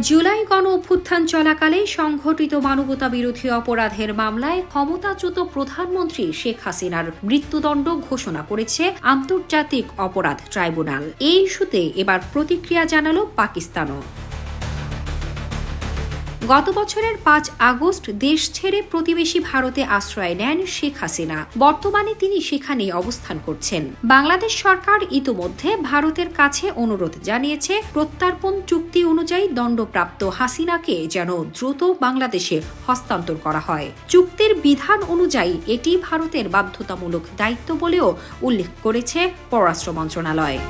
জুলাই গণ অভ্যুত্থান চলাকালে সংঘটিত মানবতা বিরোধী অপরাধের মামলায় ক্ষমতাচ্যুত প্রধানমন্ত্রী শেখ হাসিনার মৃত্যুদণ্ড ঘোষণা করেছে আন্তর্জাতিক অপরাধ ট্রাইব্যুনাল। এই ইস্যুতে এবার প্রতিক্রিয়া জানালো পাকিস্তানও। গত বছরের ৫ আগস্ট দেশ ছেড়ে প্রতিবেশী ভারতে আশ্রয় নেন শেখ হাসিনা। বর্তমানে তিনি সেখানেই অবস্থান করছেন। বাংলাদেশ সরকার ইতোমধ্যে ভারতের কাছে অনুরোধ জানিয়েছে প্রত্যর্পণ চুক্তি অনুযায়ী দণ্ডপ্রাপ্ত হাসিনাকে যেন দ্রুত বাংলাদেশে হস্তান্তর করা হয়। চুক্তির বিধান অনুযায়ী এটি ভারতের বাধ্যতামূলক দায়িত্ব বলেও উল্লেখ করেছে পররাষ্ট্র মন্ত্রণালয়।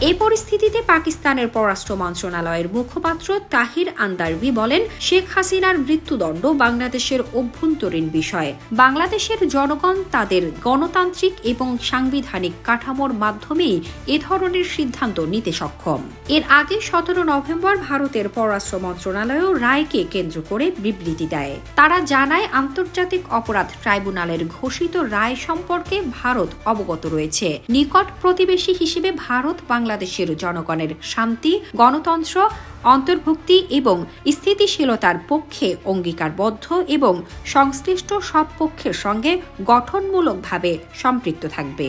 এই পরিস্থিতিতে পাকিস্তানের পররাষ্ট্র মন্ত্রণালয়ের মুখপাত্র তাহির আন্দারবি বলেন, শেখ হাসিনার মৃত্যুদণ্ড বাংলাদেশের অভ্যন্তরীণ বিষয়। বাংলাদেশের জনগণ তাদের গণতান্ত্রিক এবং সাংবিধানিক কাঠামোর মাধ্যমেই এ ধরনের সিদ্ধান্ত নিতে সক্ষম। এর আগে ১৭ নভেম্বর ভারতের পররাষ্ট্র মন্ত্রণালয়ও রায়কে কেন্দ্র করে বিবৃতি দেয়। তারা জানায়, আন্তর্জাতিক অপরাধ ট্রাইব্যুনালের ঘোষিত রায় সম্পর্কে ভারত অবগত রয়েছে। নিকট প্রতিবেশী হিসেবে ভারত বাংলাদেশের জনগণের শান্তি, গণতন্ত্র, অন্তর্ভুক্তি এবং স্থিতিশীলতার পক্ষে অঙ্গীকারবদ্ধ এবং সংশ্লিষ্ট সব পক্ষের সঙ্গে গঠনমূলকভাবে সম্পৃক্ত থাকবে।